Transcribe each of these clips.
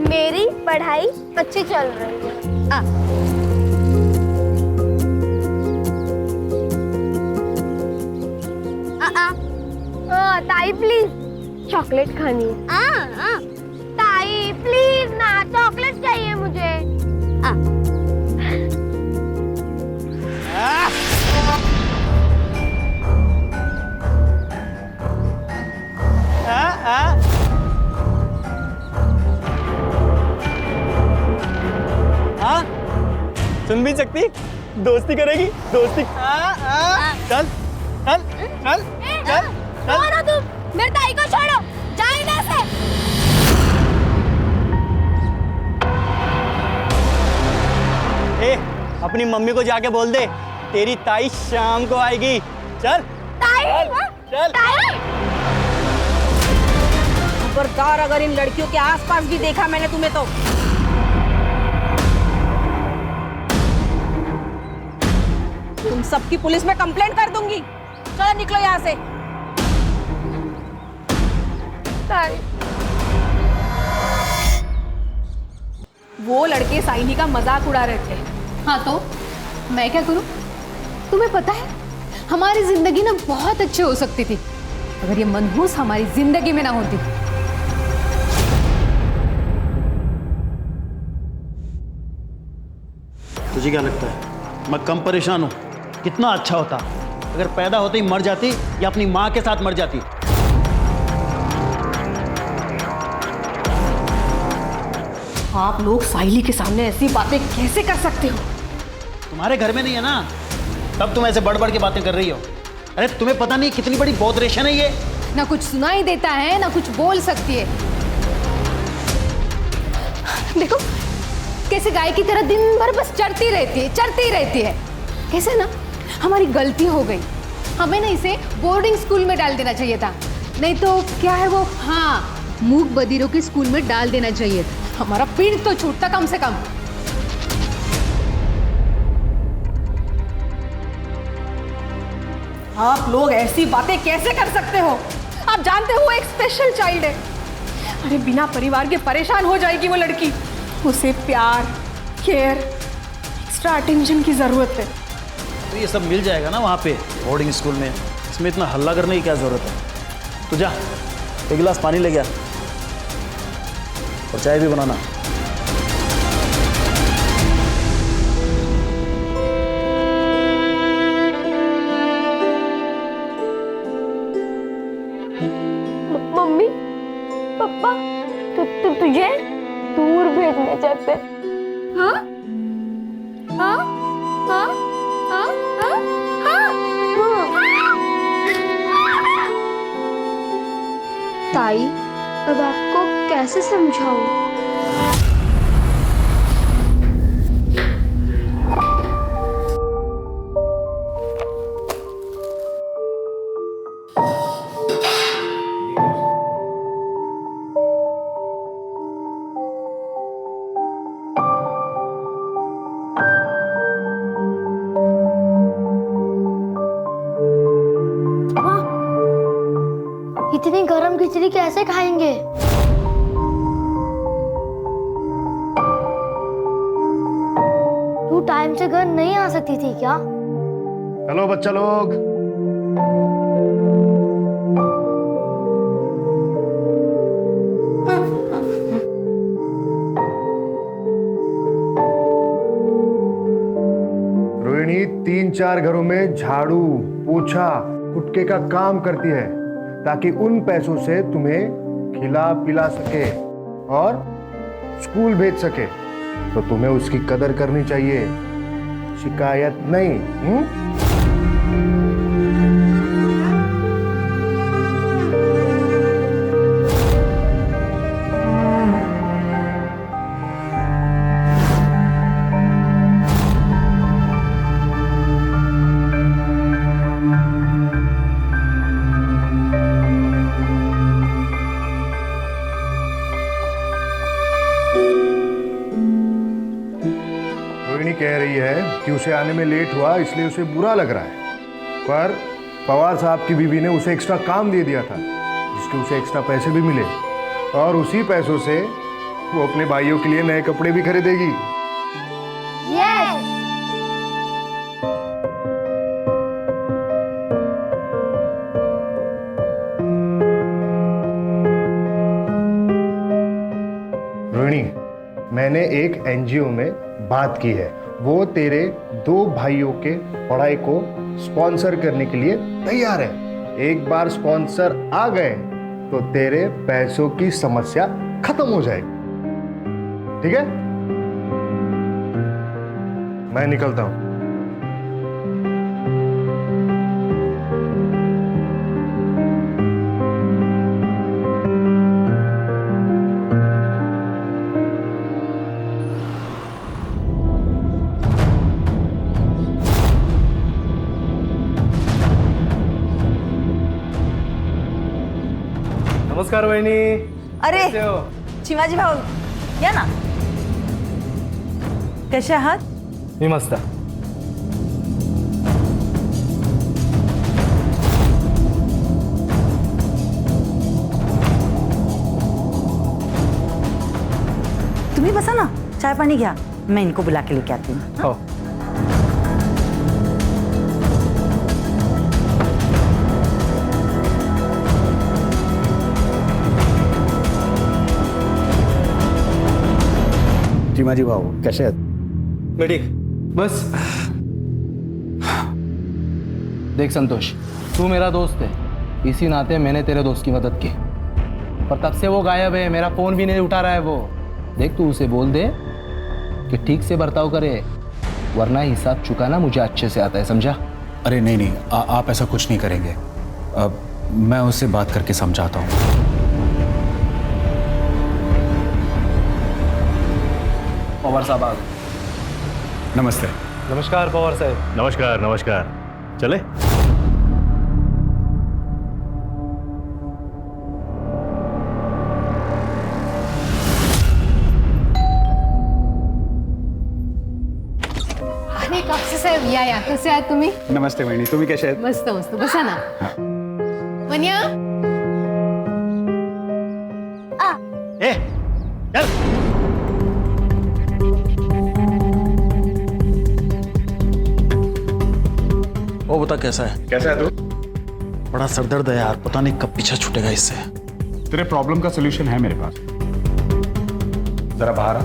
मेरी पढ़ाई अच्छी चल रही है। ताई प्लीज चॉकलेट खानी है। ताई प्लीज ना, चॉकलेट चाहिए मुझे। सुन भी सकती, दोस्ती करेगी, दोस्ती। चल चल चल चल छोड़ो तुम, मेरे ताई को छोड़ो, जाओ यहाँ से। ए, अपनी मम्मी को जाके बोल दे तेरी ताई शाम को आएगी। चल ताई, चल ताई। खबरदार अगर इन लड़कियों के आसपास भी देखा मैंने तुम्हें तो तुम सबकी पुलिस में कंप्लेंट कर दूंगी। चलो निकलो यहाँ से। ताई, वो लड़के साइनी का मजाक उड़ा रहे थे। हाँ तो मैं क्या करूं? तुम्हें पता है हमारी जिंदगी ना बहुत अच्छी हो सकती थी अगर ये मनहूस हमारी जिंदगी में ना होती। तुझे क्या लगता है मैं कम परेशान हूँ? कितना अच्छा होता अगर पैदा होते ही मर जाती या अपनी माँ के साथ मर जाती। आप लोग साहिली के सामने ऐसी बातें कैसे कर सकते हो? तुम्हारे घर में नहीं है ना, तब तुम ऐसे बढ़ बढ़ के बातें कर रही हो। अरे तुम्हें पता नहीं कितनी बड़ी बौद्रेशन है ये। ना कुछ सुनाई देता है ना कुछ बोल सकती है। देखो कैसे गाय की तरह दिन भर बस चढ़ती रहती है। कैसे ना हमारी गलती हो गई, हमें ना इसे बोर्डिंग स्कूल में डाल देना चाहिए था। नहीं तो क्या है वो, हाँ, मूक बधिरों के स्कूल में डाल देना चाहिए था। हमारा पीठ तो छूटता कम से कम। आप लोग ऐसी बातें कैसे कर सकते हो? आप जानते हो वो एक स्पेशल चाइल्ड है। अरे बिना परिवार के परेशान हो जाएगी वो लड़की। उसे प्यार, केयर, एक्स्ट्रा अटेंशन की जरूरत है। तो ये सब मिल जाएगा ना वहाँ पे बोर्डिंग स्कूल में। इसमें इतना हल्ला करने की क्या जरूरत है? तू जा एक गिलास पानी ले गया और चाय भी बनाना। मम्मी पापा तुझे दूर भेजना चाहते। हाँ हाँ हाँ हाँ हाँ ताई, अब आपको कैसे समझाऊं? इतनी गरम खिचड़ी कैसे खाएंगे? तू टाइम से घर नहीं आ सकती थी क्या? चलो बच्चा लोग। रोहिणी 3-4 घरों में झाड़ू, पोछा, कुटके का काम करती है ताकि उन पैसों से तुम्हें खिला पिला सके और स्कूल भेज सके। तो तुम्हें उसकी कदर करनी चाहिए, शिकायत नहीं। कह रही है कि उसे आने में लेट हुआ इसलिए उसे बुरा लग रहा है, पर पवार साहब की बीवी ने उसे एक्स्ट्रा काम दे दिया था जिसके उसे एक्स्ट्रा पैसे भी मिले और उसी पैसों से वो अपने भाइयों के लिए नए कपड़े भी खरीदेगी। यस। रोहिणी, मैंने एक एनजीओ में बात की है, वो तेरे 2 भाइयों के पढ़ाई को स्पॉन्सर करने के लिए तैयार है। एक बार स्पॉन्सर आ गए तो तेरे पैसों की समस्या खत्म हो जाएगी। ठीक है, मैं निकलता हूं। नमस्कार वहिनी. अरे कसे हो? शिवाजी भाऊ या ना. कसे आहात? मी मस्त. तुम्ही बसा ना, चाय पानी घ्या, मैं इनको बुला के लेके आती हूँ. हो. चिमाजी भाऊ कसे आहेत? मी ठीक. बस. देख संतोष, तू मेरा दोस्त है, इसी नाते मैंने तेरे दोस्त की मदद की, पर तब से वो गायब है, मेरा फोन भी नहीं उठा रहा है वो. देख तू उसे बोल दे कि ठीक से बर्ताव करे, वरना हिसाब चुकाना मुझे अच्छे से आता है, समझा? अरे नहीं नहीं, आप ऐसा कुछ नहीं करेंगे. मैं उससे बात करके समझाता हूँ. पवार साहब आ गए. नमस्ते. नमस्कार पवार साहब. नमस्कार नमस्कार. चले. अरे कापसे साहेब या कसे आहात तुम्ही? नमस्ते वहिनी, तुम्ही कसे आहेत? मस्त मस्त, बसा ना. वन्या ए चल. वो बता कैसा है? कैसा है तू? बड़ा सरदर्द है यार, पता नहीं कब पीछा छूटेगा इससे. तेरे प्रॉब्लम का सोल्यूशन है मेरे पास. जरा बाहर आ.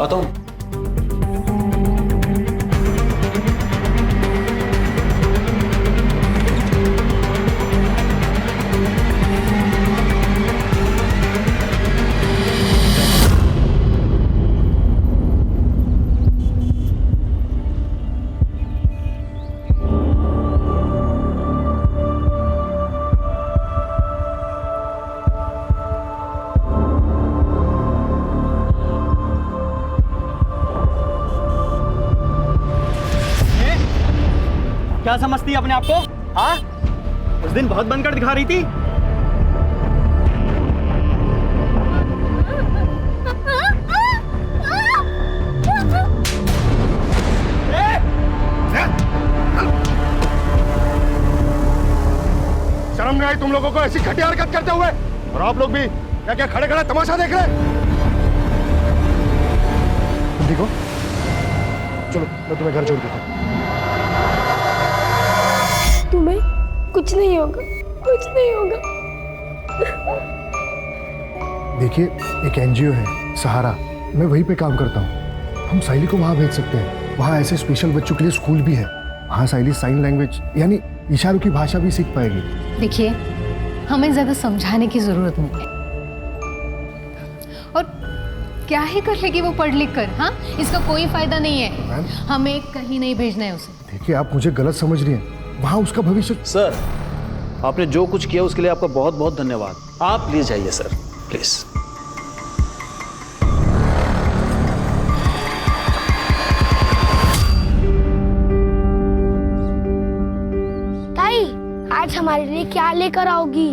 आता हूँ. क्या समझती है अपने आप को? हाँ, उस दिन बहुत बनकर दिखा रही थी. शर्म नहीं आई तुम लोगों को ऐसी घटिया हरकत करते हुए? और आप लोग भी क्या क्या खड़े खड़े तमाशा देख रहे? तुम ठीक हो? चलो मैं तुम्हें घर छोड़ देता हूँ. तुम्हें कुछ नहीं होगा, कुछ नहीं होगा. देखिए, एक एनजीओ है सहारा, मैं वहीं पे काम करता हूँ. हम साइली को वहाँ भेज सकते हैं. वहाँ ऐसे स्पेशल बच्चों के लिए स्कूल भी है. वहाँ साइली साइन लैंग्वेज यानी इशारों की भाषा भी सीख पाएगी. देखिए, हमें ज्यादा समझाने की जरूरत नहीं है. और क्या ही कर लेगी वो पढ़ लिख कर? हाँ, इसका कोई फायदा नहीं है. हमें कहीं नहीं भेजना है उसे. देखिए, आप मुझे गलत समझ रही हैं. वहाँ उसका भविष्य. सर, आपने जो कुछ किया उसके लिए आपका बहुत बहुत धन्यवाद. आप प्लीज जाइए सर, प्लीज. ताई, आज हमारे लिए क्या लेकर आओगी?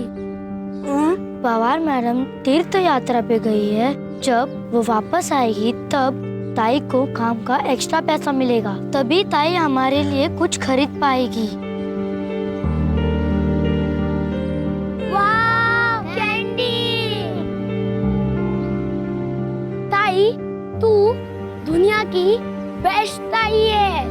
पवार मैडम तीर्थ यात्रा पे गई है. जब वो वापस आएगी तब ताई को काम का एक्स्ट्रा पैसा मिलेगा, तभी ताई हमारे लिए कुछ खरीद पाएगी. वाह, कैंडी! ताई, तू दुनिया की बेस्ट ताई है।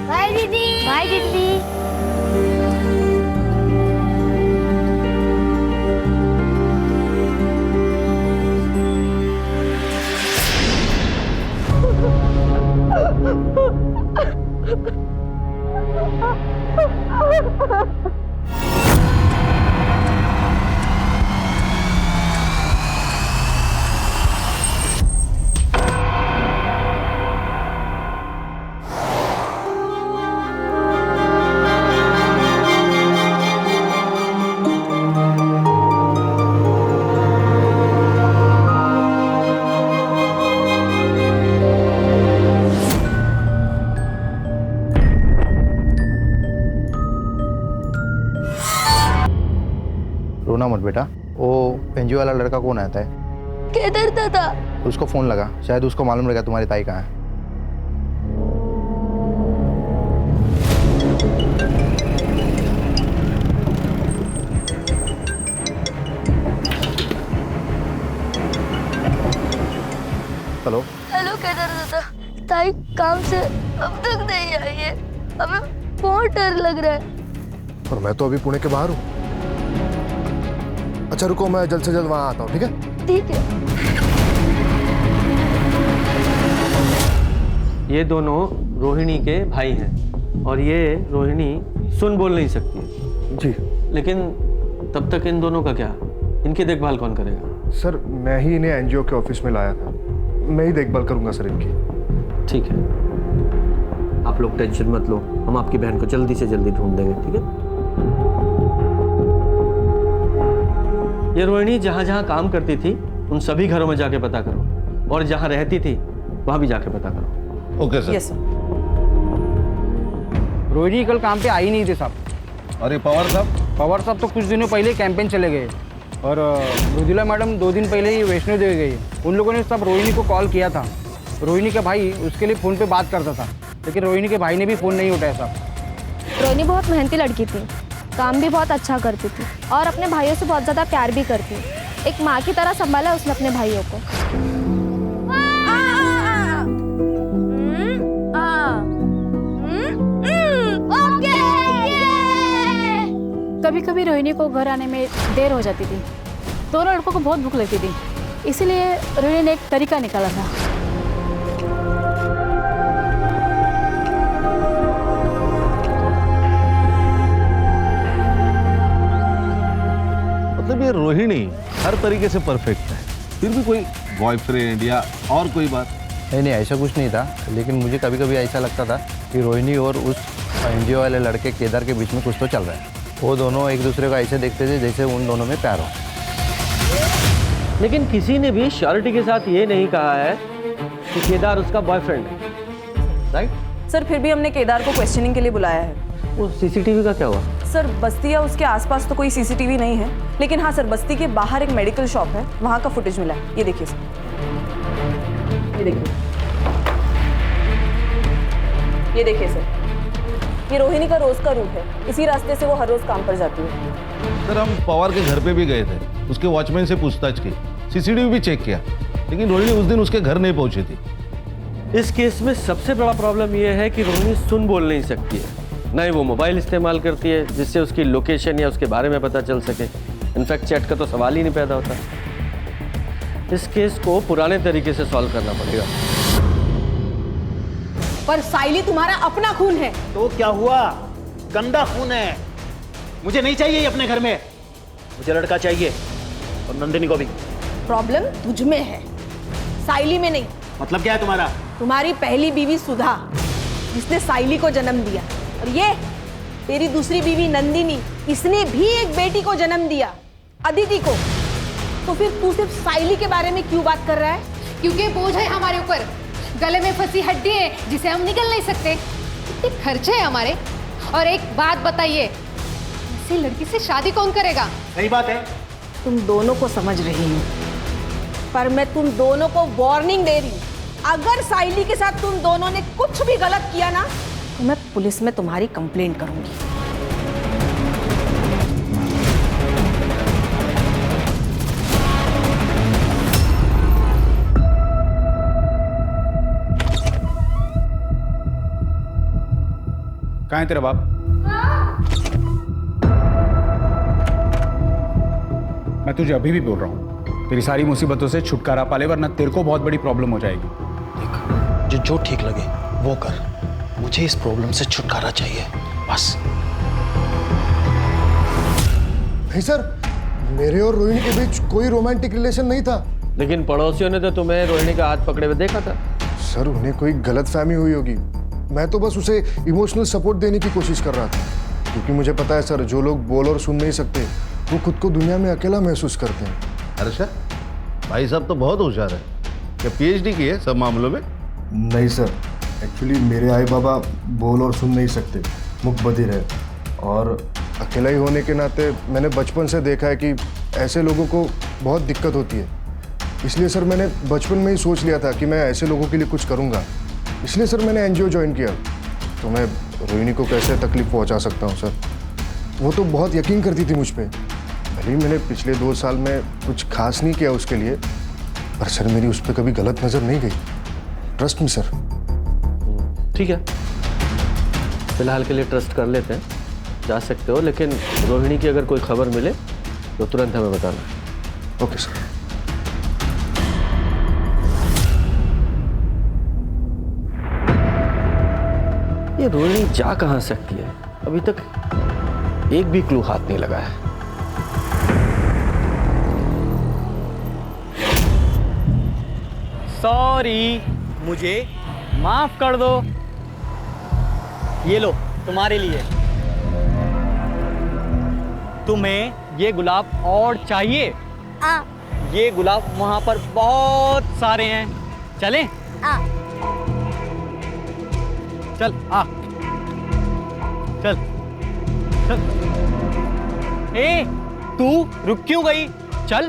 बाय दीदी। बाय दीदी। रोना मत बेटा। वो एनजीओ वाला लड़का कौन आता है? केदार दादा। उसको फोन लगा, शायद उसको मालूम रहेगा तुम्हारी ताई कहाँ है। हेलो हेलो केदार दादा, ताई काम से अब तक नहीं आई है, हमें बहुत डर लग रहा है। और मैं तो अभी पुणे के बाहर हूँ। अच्छा रुको, मैं जल्द से जल्द वहाँ आता हूँ, ठीक है? ठीक है। ये दोनों रोहिणी के भाई हैं और ये रोहिणी सुन बोल नहीं सकती है। जी। लेकिन तब तक इन दोनों का क्या, इनकी देखभाल कौन करेगा? सर मैं ही इन्हें एनजीओ के ऑफिस में लाया था, मैं ही देखभाल करूंगा सर इनकी। ठीक है, आप लोग टेंशन मत लो, हम आपकी बहन को जल्दी से जल्दी ढूंढ देंगे, ठीक है? ये रोहिणी जहाँ जहाँ काम करती थी उन सभी घरों में जाके पता करो, और जहाँ रहती थी वहाँ भी जाके पता करो। Okay sir. Yes sir. Rohini कल काम पे आई नहीं थे साहब। अरे पवार साहब? पवार साहब तो कुछ दिनों पहले कैंपेन चले गए, और मृदुला मैडम 2 दिन पहले ही वैष्णो देवी गई। उन लोगों ने सब रोहिणी को कॉल किया था। रोहिणी का भाई उसके लिए फ़ोन पे बात करता था, लेकिन रोहिणी के भाई ने भी फ़ोन नहीं उठाया साहब। रोहिणी बहुत मेहनती लड़की थी, काम भी बहुत अच्छा करती थी और अपने भाइयों से बहुत ज़्यादा प्यार भी करती। एक माँ की तरह संभाला उसने अपने भाइयों को। कभी कभी रोहिणी को घर आने में देर हो जाती थी। दोनों लड़कों को बहुत भूख लगती थी, इसीलिए रोहिणी ने एक तरीका निकाला था। मतलब ये रोहिणी हर तरीके से परफेक्ट है, फिर भी कोई बॉयफ्रेंड या और कोई बात? नहीं, ऐसा कुछ नहीं था, लेकिन मुझे कभी कभी ऐसा लगता था कि रोहिणी और उस एनजीओ वाले लड़के केदार के बीच में कुछ तो चल रहा है। वो दोनों एक दूसरे को ऐसे देखते थे जैसे उन दोनों में प्यार हो। लेकिन किसी ने भी श्योरिटी के साथ ये नहीं कहा है कि केदार उसका बॉयफ्रेंड है, राइट? सर फिर भी हमने केदार को क्वेश्चनिंग के लिए बुलाया है। वो सीसीटीवी का क्या हुआ? सर बस्ती या उसके आसपास तो कोई सीसीटीवी नहीं है, लेकिन हाँ सर बस्ती के बाहर एक मेडिकल शॉप है, वहाँ का फुटेज मिला है। ये देखिए सर, ये देखिए, ये देखिए सर, ये रोहिणी का रोज का रूट है। इसी रास्ते से वो हर रोज काम पर जाती है। सर हम पवार के घर पे भी गए थे, उसके वॉचमैन से पूछताछ की, सीसीटीवी भी चेक किया, लेकिन रोहिणी उस दिन उसके घर नहीं पहुंची थी। इस केस में सबसे बड़ा प्रॉब्लम यह है कि रोहिणी सुन बोल नहीं सकती है, ना ही वो मोबाइल इस्तेमाल करती है जिससे उसकी लोकेशन या उसके बारे में पता चल सके। इनफैक्ट चैट का तो सवाल ही नहीं पैदा होता। इस केस को पुराने तरीके से सॉल्व करना पड़ेगा। पर साइली तुम्हारा अपना खून है। तो क्या हुआ? गंदा खून है, मुझे नहीं चाहिए ये अपने घर में। मुझे लड़का चाहिए, और नंदिनी को भी। प्रॉब्लम तुझ में है, साइली में नहीं। मतलब क्या है तुम्हारा? तुम्हारी पहली बीवी सुधा, जिसने साइली को जन्म दिया, और ये तेरी दूसरी बीवी नंदिनी, इसने भी एक बेटी को जन्म दिया, अदिति को। तो फिर तू सिर्फ साइली के बारे में क्यों बात कर रहा है? क्योंकि बोझ है हमारे ऊपर, गले में फंसी हड्डी है जिसे हम निकल नहीं सकते। इतने खर्चे हैं हमारे। और एक बात बताइए, ऐसी लड़की से शादी कौन करेगा? सही बात है। तुम दोनों को समझ रही हूँ, पर मैं तुम दोनों को वार्निंग दे रही हूँ। अगर साइली के साथ तुम दोनों ने कुछ भी गलत किया ना, तो मैं पुलिस में तुम्हारी कंप्लेंट करूंगी। कहाँ है तेरा बाप? मैं तुझे अभी भी बोल रहा हूँ, तेरी सारी मुसीबतों से छुटकारा पा ले, वरना तेरे को बहुत बड़ी प्रॉब्लम हो जाएगी। देख, जो ठीक लगे वो कर, मुझे इस प्रॉब्लम से छुटकारा चाहिए बस। नहीं सर, मेरे और रोहिणी के बीच कोई रोमांटिक रिलेशन नहीं था। लेकिन पड़ोसियों ने तो तुम्हें रोहिणी का हाथ पकड़े हुए देखा था। सर, उन्हें कोई गलतफहमी हुई होगी। मैं तो बस उसे इमोशनल सपोर्ट देने की कोशिश कर रहा था, क्योंकि मुझे पता है सर, जो लोग बोल और सुन नहीं सकते वो खुद को दुनिया में अकेला महसूस करते हैं। हर्षा, भाई साहब तो बहुत होशियार है। क्या पीएचडी की है सब मामलों में? नहीं सर, एक्चुअली मेरे आई बाबा बोल और सुन नहीं सकते, मुख बधिर है, और अकेला ही होने के नाते मैंने बचपन से देखा है कि ऐसे लोगों को बहुत दिक्कत होती है। इसलिए सर मैंने बचपन में ही सोच लिया था कि मैं ऐसे लोगों के लिए कुछ करूँगा। इसलिए सर मैंने एनजीओ ज्वाइन किया। तो मैं रोहिणी को कैसे तकलीफ पहुँचा सकता हूँ सर? वो तो बहुत यकीन करती थी मुझ पर। भले ही मैंने पिछले 2 साल में कुछ खास नहीं किया उसके लिए, पर सर मेरी उस पर कभी गलत नज़र नहीं गई। Trust me sir. ठीक है, फिलहाल के लिए ट्रस्ट कर लेते हैं, जा सकते हो, लेकिन रोहिणी की अगर कोई खबर मिले तो तुरंत हमें बताना। Okay sir. ये रोहिणी जा कहाँ सकती है? अभी तक एक भी क्लू हाथ नहीं लगा है। सॉरी, मुझे माफ कर दो। ये लो, तुम्हारे लिए। तुम्हें ये गुलाब और चाहिए? ये गुलाब वहां पर बहुत सारे हैं। चलें? चल आ, चल चल। ए, तू रुक क्यों गई? चल।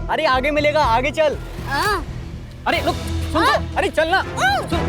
अरे आगे मिलेगा, आगे चल। अरे रुक, सुन तो, अरे चल ना। सुन।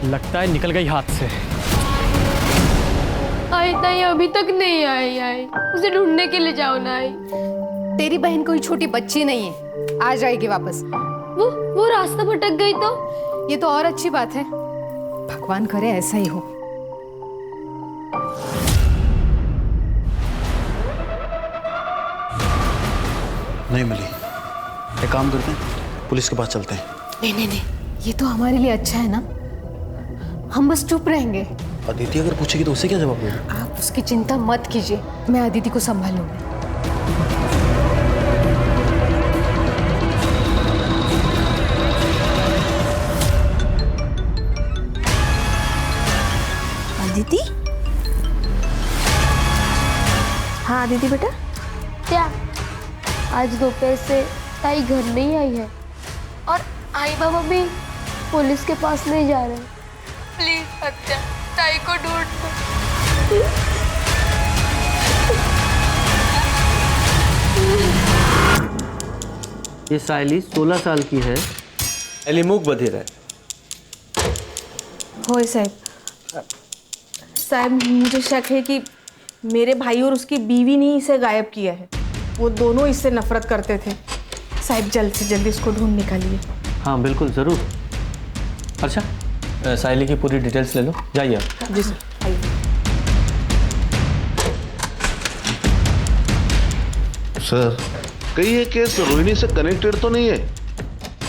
लगता है निकल गई हाथ से। आई ताई अभी तक नहीं आई। उसे ढूंढने के लिए जाओ ना। आई, तेरी बहन कोई छोटी बच्ची नहीं है, आ जाएगी वापस। वो रास्ता भटक गई तो? ये तो और अच्छी बात है, भगवान करे ऐसा ही हो। नहीं मिली। एक काम करते हैं, पुलिस के पास चलते हैं। नहीं, ये तो हमारे लिए अच्छा है ना, हम बस चुप रहेंगे। अदिति अगर पूछेगी तो उसे क्या जवाब देगा? आप उसकी चिंता मत कीजिए, मैं अदिति को संभालूंगी। अदिति? हाँ अदिति बेटा। क्या आज दोपहर से ताई घर नहीं आई है और आई बाबा भी पुलिस के पास नहीं जा रहे? प्लीज सत्या, ताई को ढूंढ दो। ये सायली 16 साल की है, एलिमुख बधिर है। होय साहब, मुझे शक है कि मेरे भाई और उसकी बीवी ने इसे गायब किया है। वो दोनों इससे नफरत करते थे। साहब जल्द से जल्द इसको ढूंढ निकालिए। हाँ बिल्कुल ज़रूर। अच्छा साइली की पूरी डिटेल्स ले लो, जाइए आप। जी सर, आइए। सर कहीं ये केस रोहिणी से कनेक्टेड तो नहीं है?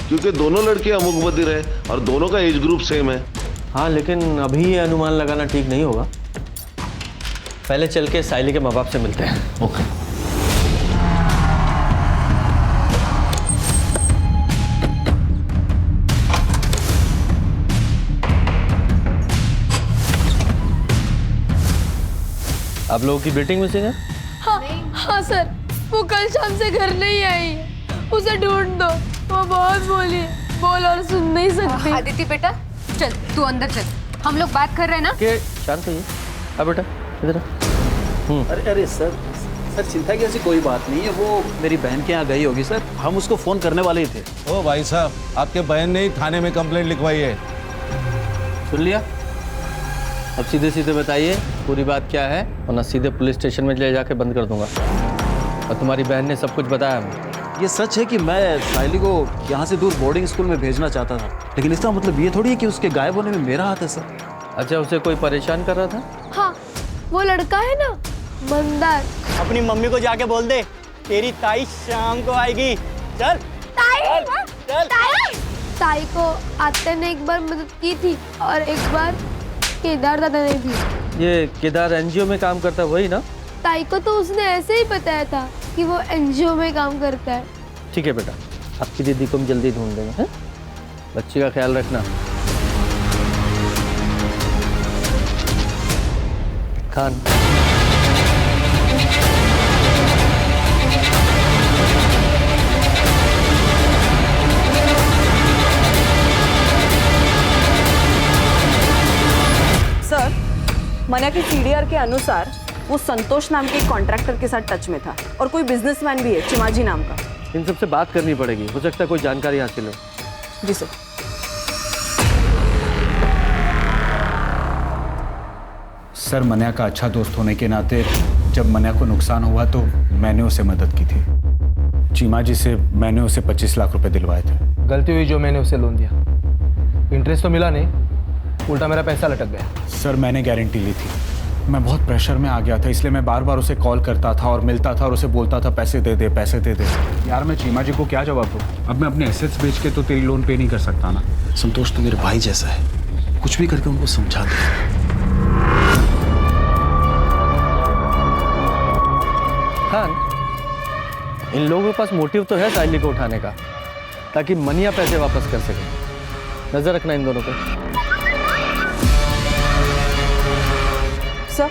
क्योंकि दोनों लड़कियां अमुक बधिर है और दोनों का एज ग्रुप सेम है। हाँ लेकिन अभी ये अनुमान लगाना ठीक नहीं होगा। पहले चल के साइली के माँ बाप से मिलते हैं। ओके। आप लोगों की मीटिंग मिसिंग है? हाँ सर, वो कल शाम से घर नहीं आई है। उसे ढूंढ दो, वो बहुत बोली, बोल और सुन नहीं सकती। आदित्य बेटा चल, तू अंदर चल, हम लोग बात कर रहे हैं ना। के शांत होइए। अब बेटा इधर। अरे अरे सर चिंता की ऐसी कोई बात नहीं है, वो मेरी बहन के यहाँ गई होगी सर, हम उसको फ़ोन करने वाले ही थे। ओ भाई साहब, आपके बहन ने ही थाने में कंप्लेंट लिखवाई है। सुन लिया? अब सीधे सीधे बताइए पूरी बात क्या है, वरना सीधे पुलिस स्टेशन में ले जाके बंद कर दूंगा। और तुम्हारी बहन ने सब कुछ बताया हमें। ये सच है कि मैं साइली को यहाँ से दूर बोर्डिंग स्कूल में भेजना चाहता था, लेकिन इसका मतलब ये थोड़ी है कि उसके गायब होने में मेरा हाथ है सर। अच्छा, उसे कोई परेशान कर रहा था? हाँ, वो लड़का है ना मंदार। अपनी मम्मी को जाके बोल दे तेरी ताई शाम को आएगी। चल ताई, चल। ताई को आते ने एक बार मदद की थी और एक बार केदार दादा ने भी। ये केदार एनजीओ में काम करता है वही ना? ताई को तो उसने ऐसे ही बताया था कि वो एनजीओ में काम करता है। ठीक है बेटा, आपकी दीदी को हम जल्दी ढूंढ देंगे। हैं? बच्ची का ख्याल रखना। खान सर, मना की सीडीआर के अनुसार वो संतोष नाम के कॉन्ट्रैक्टर के साथ टच में था और कोई बिजनेसमैन भी है चिमाजी नाम का। इन सबसे बात करनी पड़ेगी, हो सकता है कोई जानकारी हासिल हो। जी सर। सर मन्या का अच्छा दोस्त होने के नाते जब मन्या को नुकसान हुआ तो मैंने उसे मदद की थी। चीमा जी से मैंने उसे 25 लाख रुपए दिलवाए थे। गलती हुई जो मैंने उसे लोन दिया, इंटरेस्ट तो मिला नहीं, उल्टा मेरा पैसा लटक गया। सर मैंने गारंटी ली थी, मैं बहुत प्रेशर में आ गया था, इसलिए मैं बार बार उसे कॉल करता था और मिलता था और उसे बोलता था पैसे दे दे पैसे दे दे। यार मैं चीमा जी को क्या जवाब दूँ? अब मैं अपने एसेट्स बेच के तो तेरी लोन पे नहीं कर सकता ना। संतोष तो मेरे भाई जैसा है, कुछ भी करके उनको समझा दे। खान, इन लोगों के पास मोटिव तो है साइली को उठाने का, ताकि मनिया पैसे वापस कर सके। नजर रखना इन दोनों पे। सर,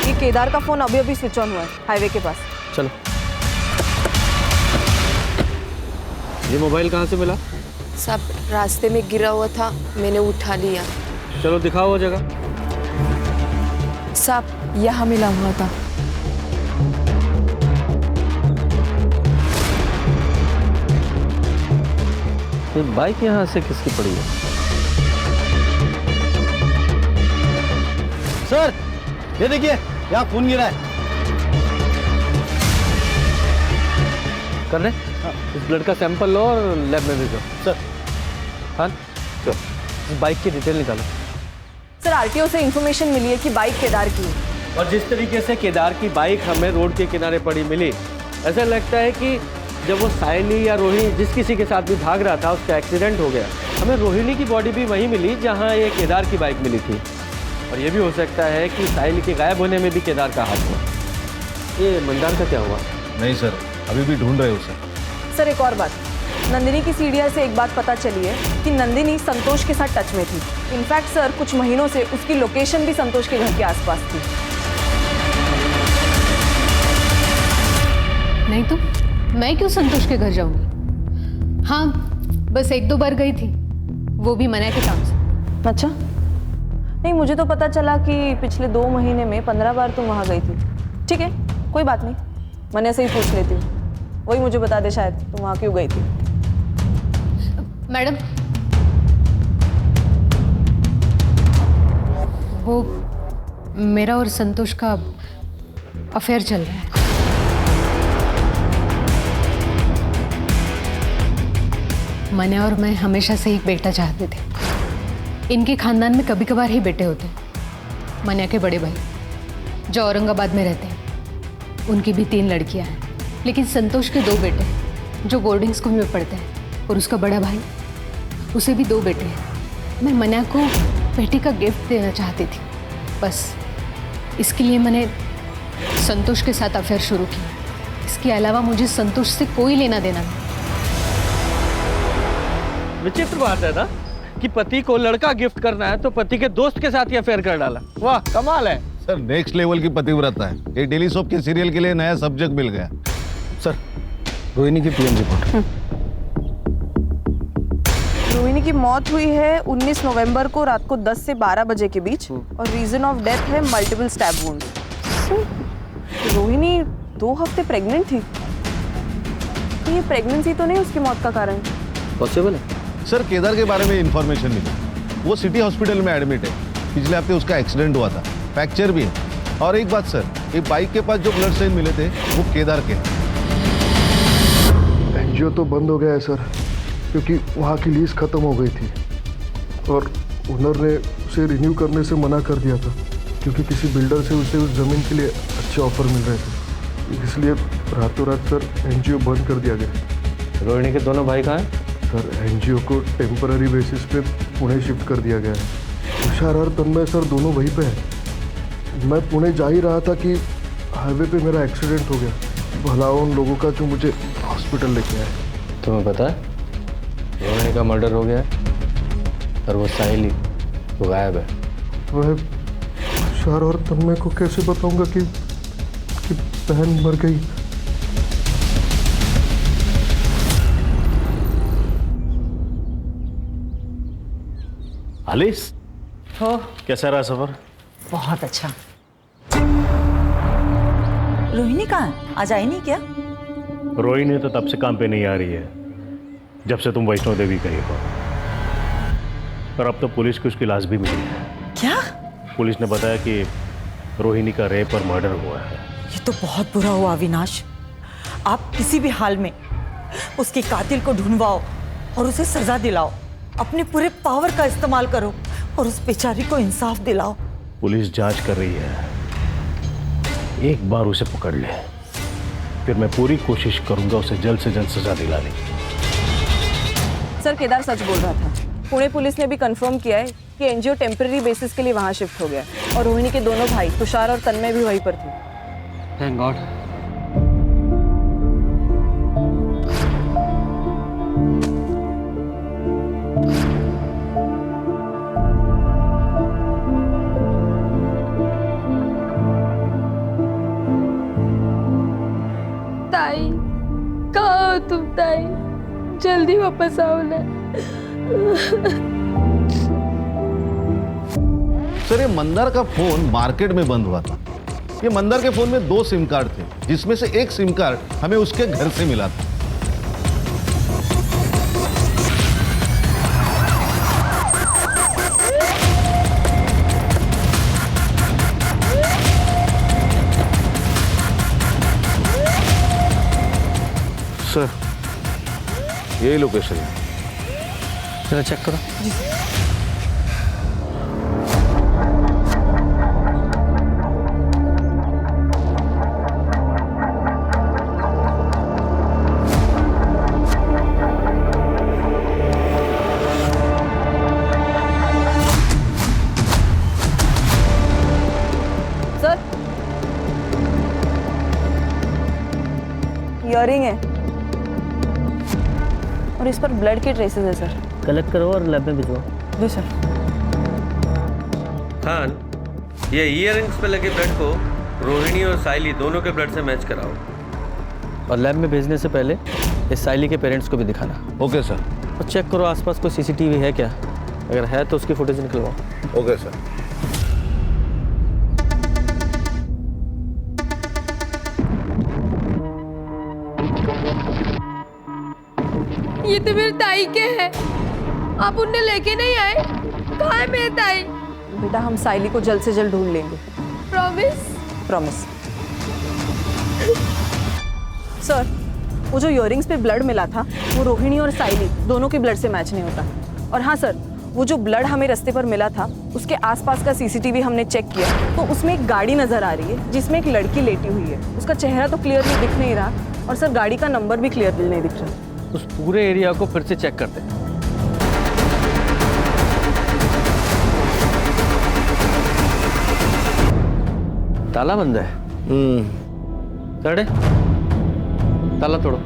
ये केदार का फोन अभी अभी स्विच ऑन हुआ है हाईवे के पास। चलो। ये मोबाइल कहाँ से मिला? सब रास्ते में गिरा हुआ था, मैंने उठा लिया। चलो दिखाओ वो जगह। सब यहाँ मिला हुआ था। ये बाइक यहाँ से किसकी पड़ी है? सर ये देखिए, यहाँ खून गिरा है। कर ले। इस ब्लड का सैंपल लो और लैब में भेजो। सर। हाँ चलो, इस बाइक की डिटेल निकालो। सर, आरटीओ से इंफॉर्मेशन मिली है कि बाइक केदार की है। और जिस तरीके से केदार की बाइक हमें रोड के किनारे पड़ी मिली, ऐसा लगता है कि जब वो साइली या रोहिणी जिस किसी के साथ भी भाग रहा था उसका एक्सीडेंट हो गया। हमें रोहिणी की बॉडी भी वहीं मिली जहाँ ये केदार की बाइक मिली थी। और ये भी हो सकता है कि साहिल के गायब होने में भी केदार का हाथ हो। ये मंदार का क्या हुआ? नहीं सर, अभी भी ढूंढ रहे हो उसे। सर, एक और बात, नंदिनी की सीडीआर से एक बात पता चली है कि नंदिनी संतोष के साथ टच में थी। इनफैक्ट सर, कुछ महीनों से उसकी लोकेशन भी संतोष के घर के आसपास थी। नहीं तो मैं क्यों संतोष के घर जाऊंगी? हाँ, बस 1-2 बार गई थी, वो भी मना के काम से। अच्छा, नहीं मुझे तो पता चला कि पिछले 2 महीने में 15 बार तुम वहाँ गई थी। ठीक है, कोई बात नहीं, मैंने से ही पूछ लेती हूँ, वही मुझे बता दे शायद तुम वहाँ क्यों गई थी। मैडम, वो मेरा और संतोष का अफेयर चल रहा है। मने और मैं हमेशा से एक बेटा चाहते थे। इनके खानदान में कभी कभार ही बेटे होते। मन्या के बड़े भाई जो औरंगाबाद में रहते हैं, उनकी भी 3 लड़कियां हैं, लेकिन संतोष के 2 बेटे जो बोर्डिंग स्कूल में पढ़ते हैं, और उसका बड़ा भाई, उसे भी 2 बेटे हैं। मैं मन्या को बेटी का गिफ्ट देना चाहती थी, बस इसके लिए मैंने संतोष के साथ अफेयर शुरू किया। इसके अलावा मुझे संतोष से कोई लेना देना नहीं। विचित्र बात है ना कि पति को लड़का गिफ्ट करना है तो पति के दोस्त के साथ ही अफेयर कर डाला। वाह, कमाल है सर। नेक्स्ट लेवल की पतिव्रता है। ये डेली सोप के सीरियल के लिए नया सब्जेक्ट मिल गया। सर, रोहिणी की पीएम रिपोर्ट। रोहिणी की मौत हुई है 19 नवंबर को रात को 10 से 12 बजे के बीच, और रीजन ऑफ डेथ है मल्टीपल स्टैब वुंड। रोहिणी 2 हफ्ते प्रेग्नेंट थी। तो ये प्रेगनेंसी तो नहीं उसकी मौत का कारण? पॉसिबल है। सर, केदार के बारे में इंफॉर्मेशन मिली। वो सिटी हॉस्पिटल में एडमिट है। पिछले हफ्ते उसका एक्सीडेंट हुआ था, फ्रैक्चर भी है। और एक बात सर, ये बाइक के पास जो ब्लड सेल मिले थे वो केदार के। एनजीओ तो बंद हो गया है सर, क्योंकि वहाँ की लीज खत्म हो गई थी और ओनर ने उसे रिन्यू करने से मना कर दिया था, क्योंकि किसी बिल्डर से उसे उस ज़मीन के लिए अच्छे ऑफर मिल रहे थे। इसलिए रातों रात सर एनजीओ बंद कर दिया गया। रोहिणी के दोनों भाई कहाँ हैं? सर, एनजीओ को टेम्पररी बेसिस पे पुणे शिफ्ट कर दिया गया है। तुषार और तन्मय सर दोनों वहीं पे हैं। मैं पुणे जा ही रहा था कि हाईवे पे मेरा एक्सीडेंट हो गया। भला उन लोगों का जो मुझे हॉस्पिटल लेके आए। तुम्हें पता है रोहिणी का मर्डर हो गया है और वो साहिली वो गायब है। मैं तुषार और तन्मय को कैसे बताऊंगा कि बहन मर गई? आलिस, कैसा रहा सफर? बहुत अच्छा। रोहिणी कहाँ है? आज आई नहीं क्या? रोहिणी तो तब से काम पे नहीं आ रही है जब से तुम वैष्णो देवी गई हो। पर अब तो पुलिस को उसकी लाश भी मिली है। क्या? पुलिस ने बताया कि रोहिणी का रेप और मर्डर हुआ है। ये तो बहुत बुरा हुआ अविनाश। आप किसी भी हाल में उसके कातिल को ढूंढवाओ और उसे सजा दिलाओ। अपने पूरे पावर का इस्तेमाल करो और उस बेचारी को इंसाफ दिलाओ। पुलिस जांच कर रही है, एक बार उसे पकड़ ले, फिर मैं पूरी कोशिश करूंगा उसे जल्द से जल्द सजा दिलाने की। सर, केदार सच बोल रहा था। पुणे पुलिस ने भी कंफर्म किया है कि एनजीओ टेम्पररी बेसिस के लिए वहां शिफ्ट हो गया, और रोहिणी के दोनों भाई तुषार और तन्मय भी वहीं पर थे। Thank God. ताई, कहाँ हो तुम ताई? जल्दी वापस आओ ना। सर, ये मंदार का फोन मार्केट में बंद हुआ था। ये मंदार के फोन में 2 सिम कार्ड थे, जिसमें से एक सिम कार्ड हमें उसके घर से मिला था। सर, यही लोकेशन है। जरा चेक करो। सर, इयरिंग है और इस पर ब्लड के ट्रेसेस है सर। कलेक्ट करो और लैब में भिजवाओ। जी सर। खान, ये ईयरिंग्स पे लगे ब्लड को रोहिणी और साइली दोनों के ब्लड से मैच कराओ, और लैब में भेजने से पहले इस साइली के पेरेंट्स को भी दिखाना। Okay sir. और चेक करो आसपास कोई सीसीटीवी है क्या, अगर है तो उसकी फुटेज निकलवाओ। Okay sir. ये तो मेरे ताई के हैं। आप उन्हें लेके नहीं आए? कहाँ है मेरे ताई? बेटा, हम साइली को जल्द से जल्द ढूंढ लेंगे। प्रॉमिस? प्रॉमिस। सर, वो जो इयररिंग्स पे ब्लड मिला था वो रोहिणी और साइली दोनों के ब्लड से मैच नहीं होता। और हाँ सर, वो जो ब्लड हमें रास्ते पर मिला था उसके आसपास का सीसीटीवी हमने चेक किया तो उसमें एक गाड़ी नजर आ रही है जिसमें एक लड़की लेटी हुई है। उसका चेहरा तो क्लियरली दिख नहीं रहा और सर गाड़ी का नंबर भी क्लियरली नहीं दिख रहा। उस पूरे एरिया को फिर से चेक करते हैं। ताला बंद है। करे ताला तोड़ो।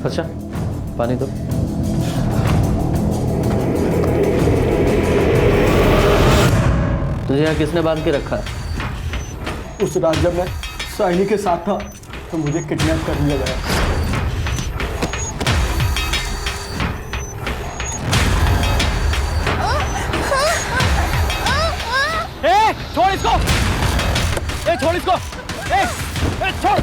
अच्छा, पानी दो। तुझे यहाँ किसने बांध के रखा है? उस रात जब मैं साहिली के साथ था तो मुझे किडनैप कर लिया गया। छोड़ इसको! छोड़ इसको! छोड़!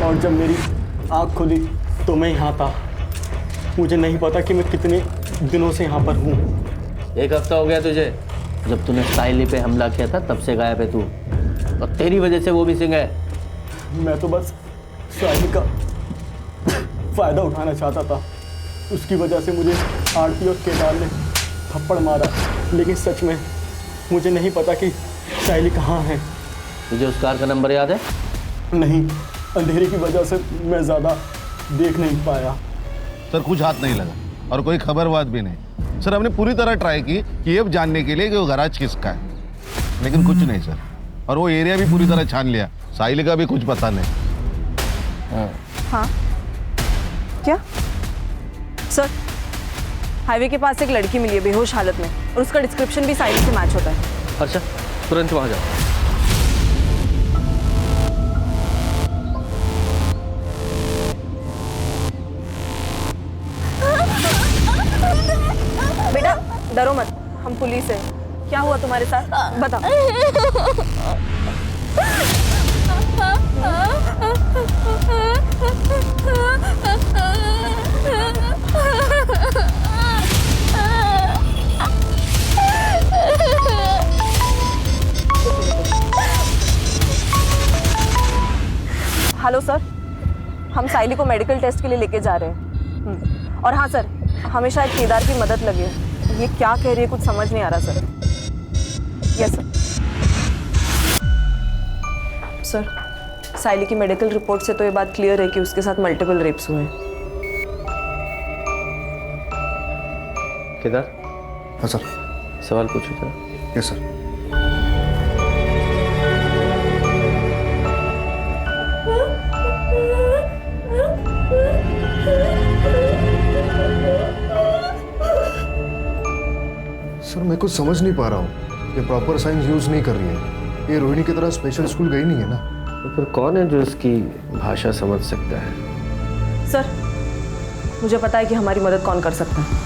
और जब मेरी आँख खुली तो मैं यहाँ था। मुझे नहीं पता कि मैं कितने दिनों से यहाँ पर हूँ। 1 हफ्ता हो गया तुझे। जब तूने साइली पे हमला किया था तब से गायब है तू, और तेरी वजह से वो मिसिंग है। मैं तो बस साहिली का फ़ायदा उठाना चाहता था। उसकी वजह से मुझे आरती और केदार ने थप्पड़ मारा, लेकिन सच में मुझे नहीं पता कि साहिली कहाँ है। तुझे उस कार का नंबर याद है? नहीं, अंधेरे की वजह से मैं ज़्यादा देख नहीं पाया। सर कुछ हाथ नहीं लगा और कोई खबरबात भी नहीं। सर हमने पूरी तरह ट्राई की कि ये जानने के लिए कि वो गैराज किसका है, लेकिन कुछ नहीं सर। और वो एरिया भी पूरी तरह छान लिया, साहिल का भी कुछ पता नहीं। हाँ क्या सर? हाईवे के पास एक लड़की मिली है बेहोश हालत में और उसका डिस्क्रिप्शन भी साहिल से मैच होता है। अच्छा, तुरंत वहाँ जाओ। बेटा डरो मत, हम पुलिस है। क्या हुआ तुम्हारे साथ बताओ। हेलो सर, हम साइली को मेडिकल टेस्ट के लिए लेके जा रहे हैं। और हाँ सर, हमें शायद केदार की मदद लगे। ये क्या कह रही है कुछ समझ नहीं आ रहा सर। Yes sir. सर, साइली की मेडिकल रिपोर्ट से तो ये बात क्लियर है कि उसके साथ मल्टीपल रेप्स हुए हैं। केदार? हाँ सर। सवाल पूछो सर। Yes sir. सर मैं कुछ समझ नहीं पा रहा हूँ। ये प्रॉपर साइंस यूज नहीं कर रही है। ये रोहिणी की तरह स्पेशल स्कूल गई नहीं है ना। तो फिर कौन है जो इसकी भाषा समझ सकता है? सर, मुझे पता है कि हमारी मदद कौन कर सकता है।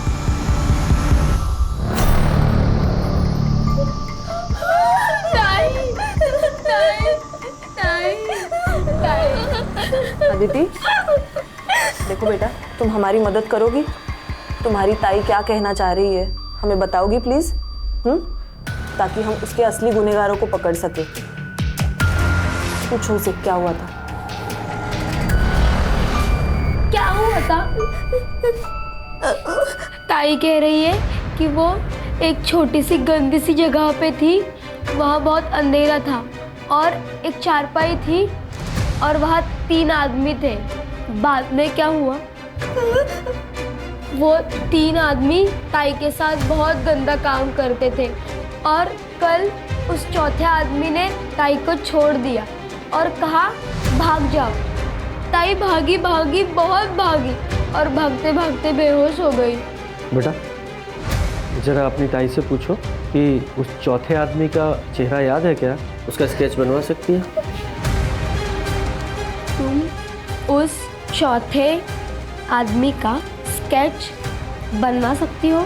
अदिति, देखो बेटा, तुम हमारी मदद करोगी? तुम्हारी ताई क्या कहना चाह रही है हमें बताओगी प्लीज? ताकि हम उसके असली गुनहगारों को पकड़ सके। पूछो उसे क्या हुआ था। क्या हुआ था? ताई कह रही है कि वो एक छोटी सी गंदी सी जगह पे थी। वहाँ बहुत अंधेरा था और एक चारपाई थी और वहाँ 3 आदमी थे। बाद में क्या हुआ? वो 3 आदमी ताई के साथ बहुत गंदा काम करते थे और कल उस चौथे आदमी ने ताई को छोड़ दिया और कहा भाग जाओ। ताई भागी भागी बहुत भागी और भागते भागते बेहोश हो गई। बेटा जरा अपनी ताई से पूछो कि उस चौथे आदमी का चेहरा याद है क्या? उसका स्केच बनवा सकती हैं? तुम उस चौथे आदमी का स्केच बनवा सकती हो?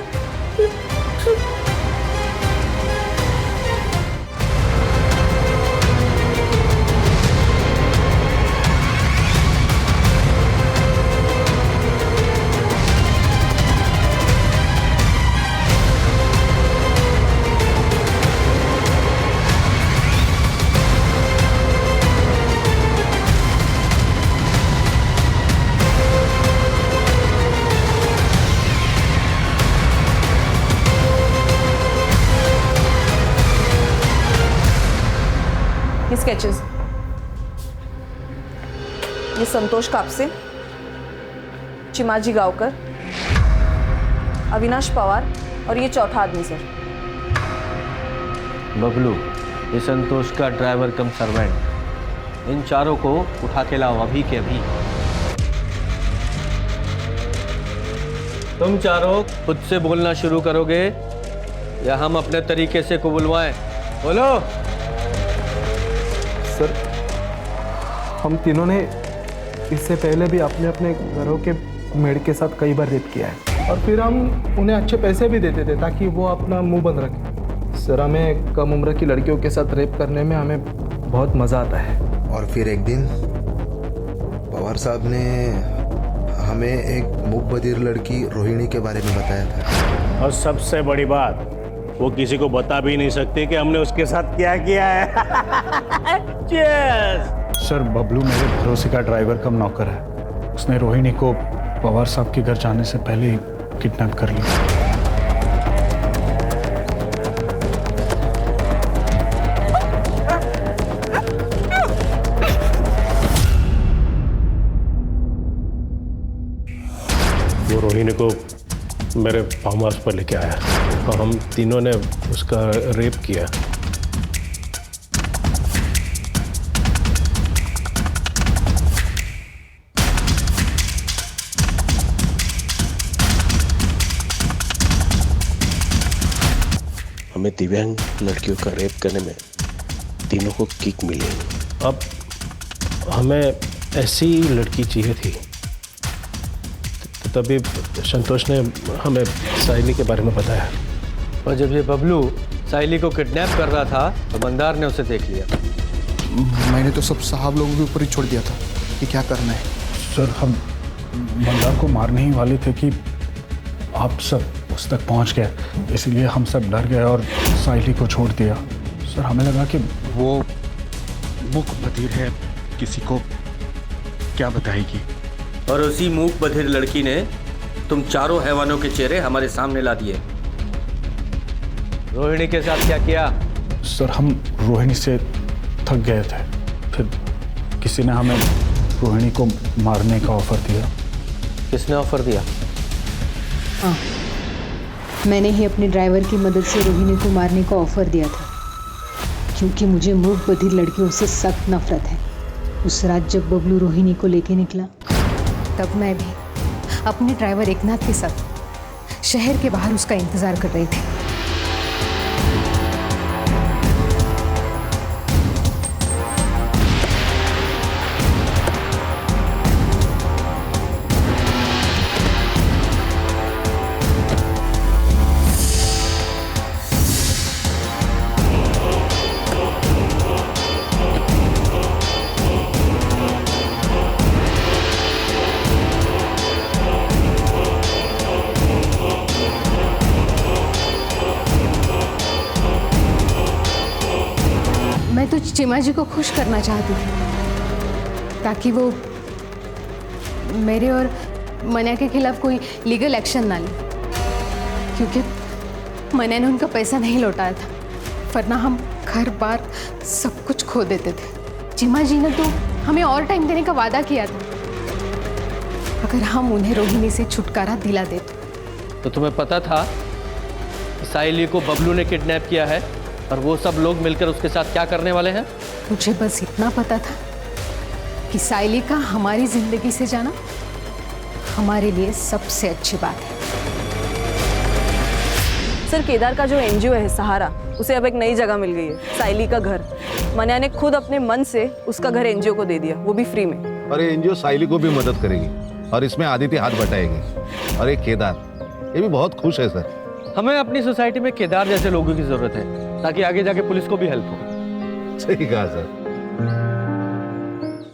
स्केचेस, ये संतोष कापसे, चिमाजी गांवकर, अविनाश पवार और ये चौथा आदमी सर। बबलू, ये संतोष का ड्राइवर कम सर्वेंट, इन चारों को उठा के लाओ अभी के अभी। तुम चारों खुद से बोलना शुरू करोगे या हम अपने तरीके से को बुलवाएं? बोलो। सर, हम तीनों ने इससे पहले भी अपने अपने घरों के मेड के साथ कई बार रेप किया है और फिर हम उन्हें अच्छे पैसे भी देते थे ताकि वो अपना मुंह बंद रखें। सर, हमें कम उम्र की लड़कियों के साथ रेप करने में हमें बहुत मज़ा आता है। और फिर एक दिन पवार साहब ने हमें एक मूक बधिर लड़की रोहिणी के बारे में बताया था। और सबसे बड़ी बात, वो किसी को बता भी नहीं सकती कि हमने उसके साथ क्या किया है। सर, बबलू मेरे भरोसे का ड्राइवर कम नौकर है। उसने रोहिणी को पवार साहब के घर जाने से पहले ही किडनैप कर लिया। वो रोहिणी को मेरे फार्म हाउस पर लेके आया और हम तीनों ने उसका रेप किया। हमें दिव्यांग लड़कियों का रेप करने में तीनों को किक मिली। अब हमें ऐसी लड़की चाहिए थी, तभी संतोष ने हमें साइली के बारे में बताया। और जब ये बबलू साइली को किडनैप कर रहा था तो मंदार ने उसे देख लिया। मैंने तो सब साहब लोगों के ऊपर ही छोड़ दिया था कि क्या करना है। सर, हम मंदार को मारने ही वाले थे कि आप सब उस तक पहुंच गए, इसलिए हम सब डर गए और साइली को छोड़ दिया। सर, हमें लगा कि वो मूक बधिर है, किसी को क्या बताएगी। और उसी मूक बधिर लड़की ने तुम चारों हैवानों के चेहरे हमारे सामने ला दिए। रोहिणी के साथ क्या किया? सर, हम रोहिणी से थक गए थे, फिर किसी ने हमें रोहिणी को मारने का ऑफर दिया। किसने ऑफर दिया? हाँ, मैंने ही अपने ड्राइवर की मदद से रोहिणी को मारने का ऑफर दिया था, क्योंकि मुझे मूक बधिर लड़कियों से सख्त नफरत है। उस रात जब बबलू रोहिणी को लेके निकला, तब मैं भी अपने ड्राइवर एकनाथ के साथ शहर के बाहर उसका इंतजार कर रही थी। मैं तो चिमा जी को खुश करना चाहती थी ताकि वो मेरे और मन्या के खिलाफ कोई लीगल एक्शन ना ले, क्योंकि मन्या ने उनका पैसा नहीं लौटाया था, वरना हम घर बार सब कुछ खो देते थे। चिमा जी ने तो हमें और टाइम देने का वादा किया था अगर हम उन्हें रोहिणी से छुटकारा दिला देते। तो तुम्हें पता था साइली को बबलू ने किडनैप किया है और वो सब लोग मिलकर उसके साथ क्या करने वाले हैं? मुझे बस इतना पता था कि साइली का हमारी जिंदगी से जाना हमारे लिए सबसे अच्छी बात है। सर, केदार का जो एनजीओ है सहारा, उसे अब एक नई जगह मिल गई है, साइली का घर। मन्या ने खुद अपने मन से उसका घर एनजीओ को दे दिया, वो भी फ्री में। और ये एनजीओ साइली को भी मदद करेगी और इसमें आदित्य हाथ बटाएगी। और एक केदार, ये भी बहुत खुश है सर। हमें अपनी सोसाइटी में केदार जैसे लोगों की जरूरत है ताकि आगे जाके पुलिस को भी हेल्प हो। सही कहा सर।